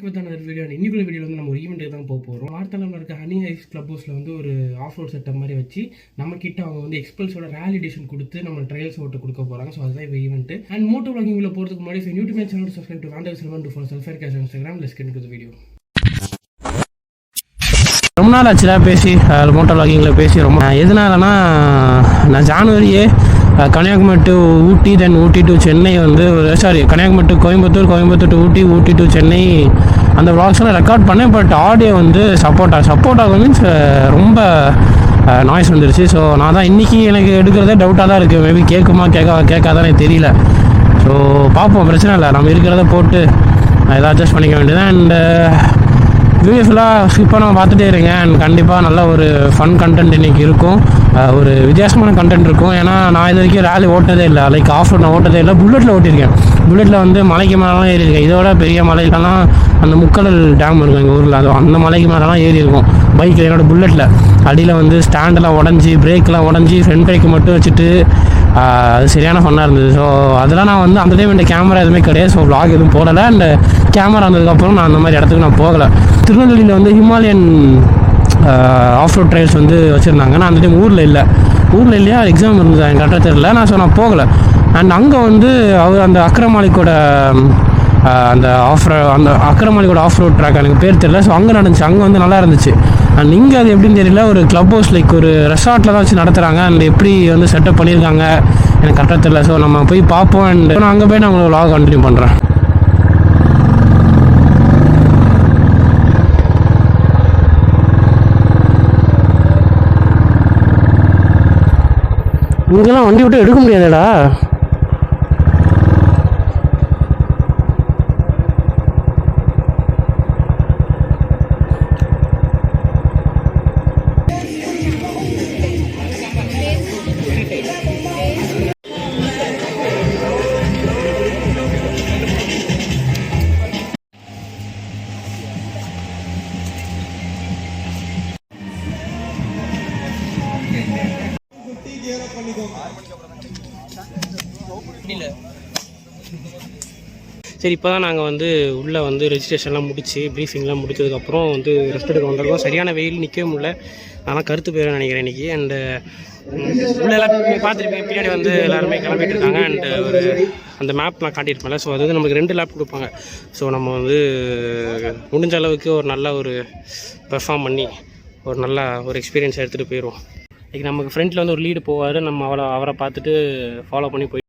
Back with another video. இன்னைக்குள்ள வீடியோவில் வந்து நம்ம ஒரு ஈவெண்ட்டுக்கு தான் போக போகிறோம். வார்த்தலமில் இருக்க ஹனி ஹைஸ் கிளப் ஹவுஸில் வந்து ஒரு ஆஃப் ரோட் செட்டப் மாதிரி வச்சு நம்ம கிட்ட அவங்க வந்து எக்ஸ்பல்ஸோட ரேலி எடிஷன் கொடுத்து நம்ம ட்ரையல்ஸ் ஓட்டு கொடுக்க போகிறாங்க. ஸோ அதுதான் இப்போ ஈவெண்ட். அண்ட் மோட்டோ vlogging உள்ள போகிறதுக்கு முன்னாடி YouTube channel subscribe to wander Selvan to follow செல்ஃபேர் கேஷ் Instagram. Let's get into the video. ரொம்ப நாள் ஆச்சுடா பேசி மோட்டோ vloggingல பேசி. ரொம்ப எதனாலனா நான் ஜான்வரியே Kanyakumari to Ooty, then Ooty to Chennai வந்து Kanyakumari to Coimbatore to Ooty to Chennai அந்த விளாக்ஸ்லாம் ரெக்கார்ட் பண்ணேன். பட் ஆடியோ வந்து சப்போர்ட் ஆகும் மீன்ஸ் ரொம்ப நாய்ஸ் வந்துருச்சு. ஸோ நான் தான் இன்றைக்கி எனக்கு எடுக்கிறதே டவுட்டாக தான் இருக்குது. மேபி கேட்காதான் எனக்கு தெரியல. ஸோ பார்ப்போம், பிரச்சனை இல்லை. நம்ம இருக்கிறத போட்டு எதாவது அட்ஜஸ்ட் பண்ணிக்க வேண்டியது. அண்ட் வீடியோ ஃபுல்லாக ஸ்கிப் பண்ணாமல் பார்த்துட்டே இருங்க. அண்ட் கண்டிப்பாக நல்ல ஒரு ஃபன் கண்டென்ட் இன்றைக்கி இருக்கும். ஒரு வித்தியாசமான கண்டென்ட் இருக்கும். ஏன்னா நான் இது வரைக்கும் ரேலி ஓட்டதே இல்லை, லைக் ஆஃப் ரோட் நான் ஓட்டதே இல்லை. புல்லட்டில் ஓட்டியிருக்கேன். புல்லட்டில் வந்து மலைக்கு மேலாம் ஏறி இருக்கேன். இதோட பெரிய மலைக்கெல்லாம் அந்த முக்கடல் டேம் இருக்கும் எங்கள் ஊரில், அது அந்த மலைக்கு மேலாம் ஏறி இருக்கும் பைக்கில். என்னோடய புல்லட்டில் அடியில் வந்து ஸ்டாண்டெல்லாம் உடஞ்சி, பிரேக்கெலாம் உடஞ்சி, ஃப்ரண்ட் பிரேக்கு மட்டும் வச்சுட்டு அது சரியான ஃபன்னாக இருந்தது. ஸோ அதெல்லாம் நான் வந்து அந்த டைம் இந்த கேமரா எதுவுமே கிடையாது. ஸோ vlog எதுவும் போடலை. அண்ட் கேமரா வந்ததுக்கப்புறம் நான் அந்த மாதிரி இடத்துக்கு நான் போகலை. திருநெல்வேலியில் வந்து ஹிமாலயன் ஆஃப் ரோட் ட்ரையல்ஸ் வந்து வச்சுருந்தாங்க. நான் அந்த டைம் ஊரில் இல்லையா, எக்ஸாம் இருந்தது எனக்கு கரெக்டாக தெரியல. நான் போகலை. அண்ட் அங்கே வந்து அவர் அந்த அக்ரமாலிக்கோட அந்த அக்ரமாலிக்கோட ஆஃப் ரோட் ட்ராக் எனக்கு பேர் தெரியல. ஸோ அங்கே நடந்துச்சு, அங்கே வந்து நல்லா இருந்துச்சு. அண்ட் இங்கே அது எப்படின்னு தெரியல, ஒரு கிளப் ஹவுஸ் லைக் ஒரு ரெசார்ட்டில் தான் வச்சு நடத்துகிறாங்க. அண்ட் எப்படி வந்து செட்டப் பண்ணியிருக்காங்க எனக்கு கரெக்டாக தெரியல. ஸோ நம்ம போய் பார்ப்போம். அண்ட் நான் அங்கே போய் நான் உங்களுக்கு vlog கண்டினியூ பண்ணுறேன். இங்கெல்லாம் வண்டி விட்டு எடுக்க முடியாதடா. சரி, இப்போ தான் நாங்கள் வந்து உள்ளே வந்து ரெஜிஸ்ட்ரேஷன்லாம் முடிச்சு ப்ரீஃபிங்லாம் முடிச்சதுக்கப்புறம் வந்து ரெஸ்ட் எடுக்க வந்திருக்கோம். சரியான வெயில் நிற்கவே முடியல. ஆனால் கருத்து போயிடும் நினைக்கிறேன் இன்றைக்கி. அண்டு உள்ளே எல்லாம் பார்த்துருப்பேன், பின்னாடி வந்து எல்லாருமே கிளம்பிட்டு இருக்காங்க. அண்டு ஒரு அந்த மேப் நான் காட்டியிருப்பேன்ல. ஸோ அது வந்து நமக்கு 2 லேப் கொடுப்பாங்க. ஸோ நம்ம வந்து முடிஞ்ச அளவுக்கு ஒரு நல்ல ஒரு பெர்ஃபார்ம் பண்ணி ஒரு நல்ல ஒரு எக்ஸ்பீரியன்ஸ் எடுத்துகிட்டு போயிடுவோம். லைக் நமக்கு ஃப்ரண்ட்டில் வந்து ஒரு லீடு போவார், நம்ம அவரை பார்த்துட்டு ஃபாலோ பண்ணி போய்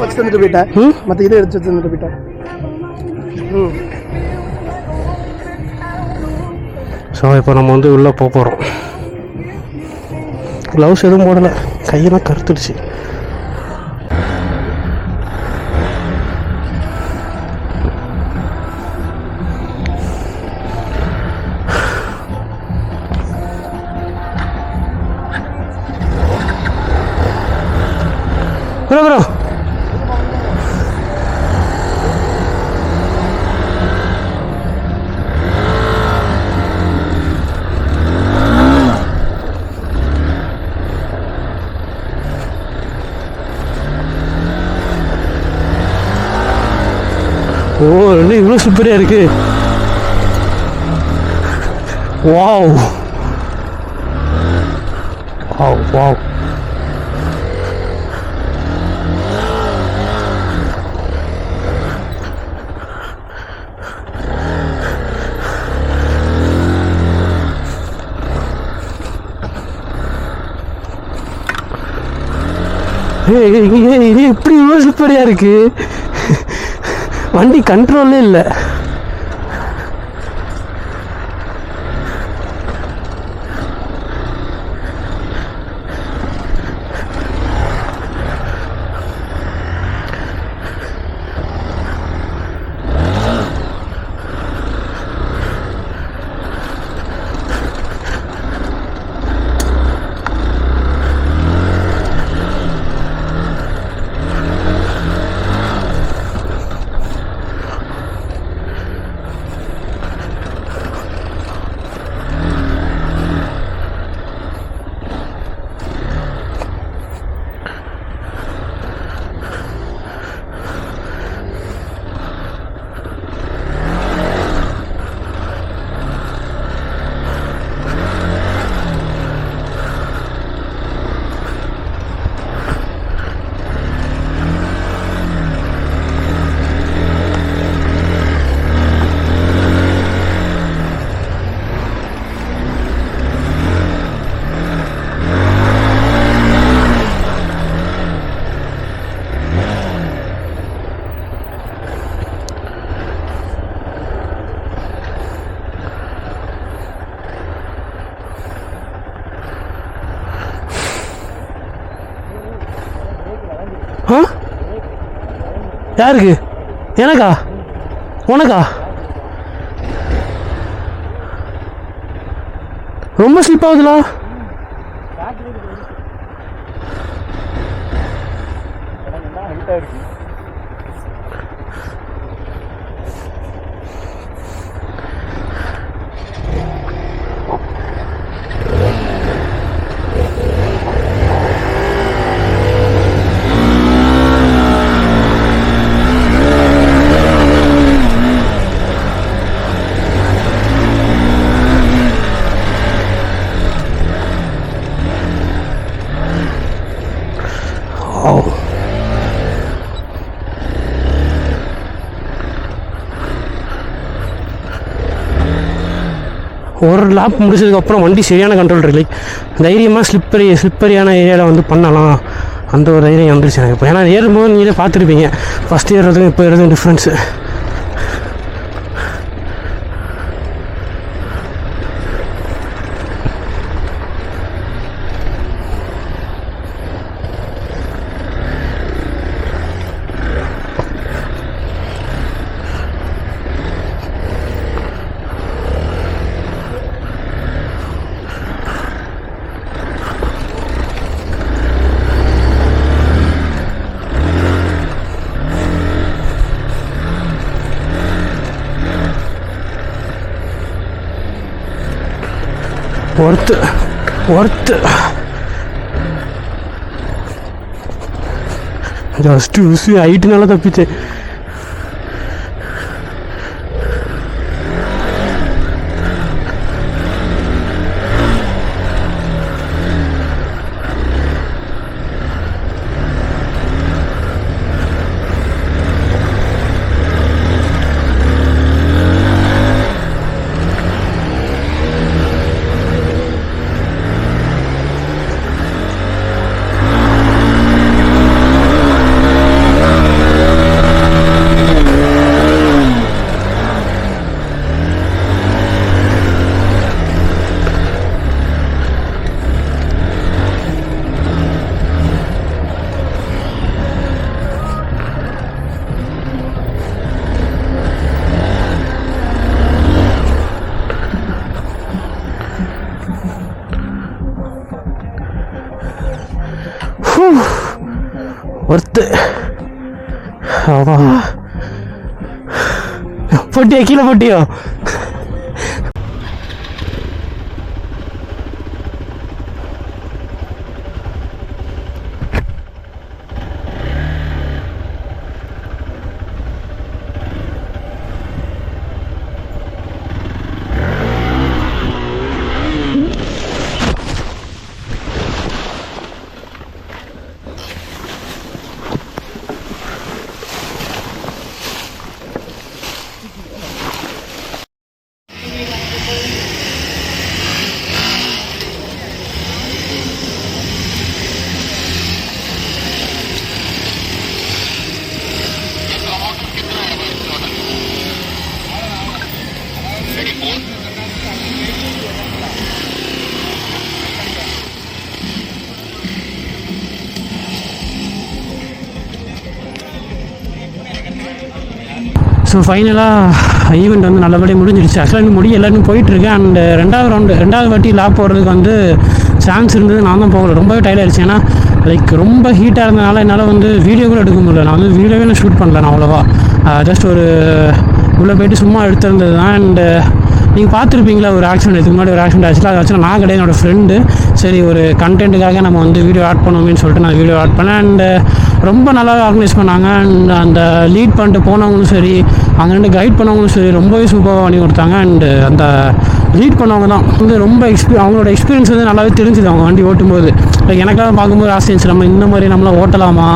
வச்சு தந்துட்டு போயிட்டேன். மற்ற இதை எடுத்து வச்சு தந்துட்டு போயிட்டேன். ஸோ இப்போ நம்ம வந்து உள்ளே போகிறோம். க்ளவுஸ் எதுவும் போடலை, கையெல்லாம் கருத்துடுச்சு. ப்ரோ என்ன இவ்வளோ சூப்பராக இருக்கு. வாவ் வாவ் வாவ் இது எப்படி இவ்வளோ ஸ்லிப்பரியாக இருக்கு, வண்டி கண்ட்ரோல்லே இல்லை. ஆ யாருக்கு? எனக்கா? உனக்கா? ரொம்ப ஸ்லிப் ஆகுதுலா. ஒரு லாப் முடிச்சதுக்கப்புறம் வண்டி சரியான கண்ட்ரோல் இருக்கு. தைரியமாக ஸ்லிப்பரியான ஏரியாவில் வந்து பண்ணலாம், அந்த ஒரு தைரியம் வந்துருச்சு எனக்கு இப்போ. ஏன்னா ஏறும்போது நீங்களே பார்த்துருப்பீங்க, ஃபஸ்ட் ஏறுறதுக்கும் இப்போ ஏறுறதுக்கும் டிஃப்ரென்ஸு. ஒர்த்து ஜஸ்ட்டு உசு ஹைட்டுனால தப்பிச்சேன். ஒர்த்து. போட்டியா? கீழே போட்டியோ? ஸோ ஃபைனலாக ஈவெண்ட் வந்து நல்லபடியாக முடிஞ்சிடுச்சு. ஆக்சுவலாக இன்னும் எல்லாரும் போயிட்டுருக்கு. அண்ட் ரெண்டாவது வாட்டி லாப் போகிறதுக்கு வந்து சான்ஸ் இருந்தது. நான் தான் போகல, ரொம்பவே டயர்ட் ஆகிடுச்சு. ஏன்னா லைக் ரொம்ப ஹீட்டாக இருந்தனால என்னால் வந்து வீடியோ கூட எடுக்க முடியல. நான் வந்து வீடியோவே ஷூட் பண்ணல நான் அவ்வளோவா. ஜஸ்ட் ஒரு உள்ளே போய்ட்டு சும்மா எடுத்திருந்தது தான். அண்டு நீங்கள் பார்த்துருப்பீங்களா ஒரு ஆக்சிடென்ட், இதுக்கு முன்னாடி ஒரு ஆக்சிடென்ட் ஆச்சுல. அது ஆக்சுவலாக நான் கிடையாது, என்னோடய ஃப்ரெண்டு. சரி ஒரு கண்டென்ட்டுக்காக நம்ம வந்து வீடியோ ஆட் பண்ணுவோம்னு சொல்லிட்டு நான் வீடியோ ஆட் பண்ணேன். அண்டு ரொம்ப நல்லா ஆர்கனைஸ் பண்ணாங்க. அண்ட் அந்த லீட் பண்ணிட்டு போனவங்களும் சரி, அங்கே ரெண்டு கைட் பண்ணவங்களும் சரி, ரொம்பவே சூப்பராக பண்ணி கொடுத்தாங்க. அண்டு அந்த லீட் பண்ணவங்க தான் வந்து ரொம்ப அவங்களோட எக்ஸ்பீரியன்ஸ் வந்து நல்லாவே தெரிஞ்சுது அவங்க வண்டி ஓட்டும்போது. லைக் எனக்கெல்லாம் பார்க்கும்போது ஆசைச்சு நம்ம இந்த மாதிரி நம்மளாம் ஓட்டலாமா,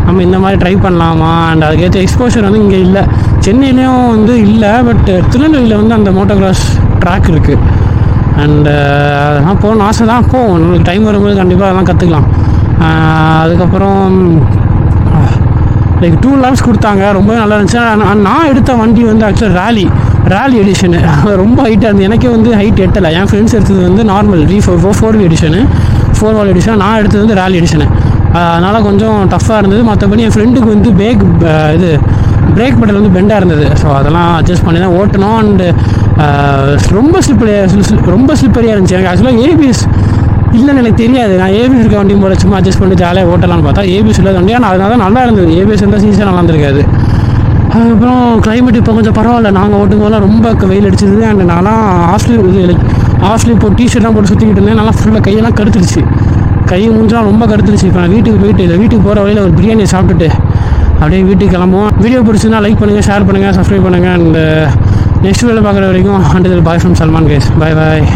நம்ம இந்த மாதிரி ட்ரை பண்ணலாமா. அண்ட் அதுக்கேற்ற எக்ஸ்போஷர் வந்து இங்கே இல்லை, சென்னையிலையும் வந்து இல்லை. பட் திருநெல்வேலியில் வந்து அந்த மோட்டோகிராஸ் ட்ராக் இருக்குது. அண்டு அதெல்லாம் போகணும்னு ஆசை தான். போவோம், நம்மளுக்கு டைம் வரும்போது கண்டிப்பாக அதெல்லாம் கற்றுக்கலாம். அதுக்கப்புறம் லைக் 2 laps கொடுத்தாங்க, ரொம்பவே நல்லா இருந்துச்சு. நான் எடுத்த வண்டி வந்து ஆக்சுவலாக ரேலி எடிஷனு, ரொம்ப ஹைட்டாக இருந்தது. எனக்கே வந்து ஹைட் எட்டலை. என் ஃப்ரெண்ட்ஸ் எடுத்தது வந்து normal V4 edition, 4 wheel edition. நான் எடுத்தது வந்து ரேலி எடிஷனு. அதனால் கொஞ்சம் டஃப்பாக இருந்தது. மற்றபடி என் ஃப்ரெண்டுக்கு வந்து பிரேக் பெடல் வந்து பெண்டாக இருந்தது. ஸோ அதெல்லாம் அட்ஜஸ்ட் பண்ணி தான் ஓட்டணும். அண்டு ரொம்ப ஸ்லிப்பரியாக இருந்துச்சு. எனக்கு ஆக்சுவலாக ஏபிஎஸ் இல்லைன்னு எனக்கு தெரியாது. நான் ஏபிஎஸ் இருக்க வண்டி போல சும்மா அட்ஜஸ்ட் பண்ணி ஜாலியாக ஓட்டலான்னு பார்த்தா ஏபிஎஸ் இல்லாத வண்டி. ஆனால் அதனால தான் நல்லா இருந்தது. ஏபிஎஸ் இருந்தால் சீசன் நல்லா இருந்திருக்காது. அதுக்கப்புறம் கிளைமேட் இப்போ கொஞ்சம் பரவாயில்ல. நாங்கள் ஓட்டும் போதெல்லாம் ரொம்ப வெயில் அடிச்சிருது. அண்ட் நான்லாம் ஆஃப்லி இப்போ டிஷர்ட்லாம் போட்டு சுற்றிக்கிட்டு இருந்தேன். நல்லா ஃபுல்லாக கையெல்லாம் கடுத்துருச்சு, கை மூஞ்செலாம் ரொம்ப கடுத்துருச்சு. இப்போ நான் வீட்டுக்கு போகிற வழியில் ஒரு பிரியாணி சாப்பிட்டுட்டு அப்படியே வீட்டுக்கு கிளம்புவோம். வீடியோ பிடிச்சிருந்தா லைக் பண்ணுங்கள், ஷேர் பண்ணுங்கள், சப்ஸ்கிரைப் பண்ணுங்கள். அண்ட் நெக்ஸ்ட் வீடியோவில் பார்க்குற வரைக்கும் and bye from Salman guys. Bye.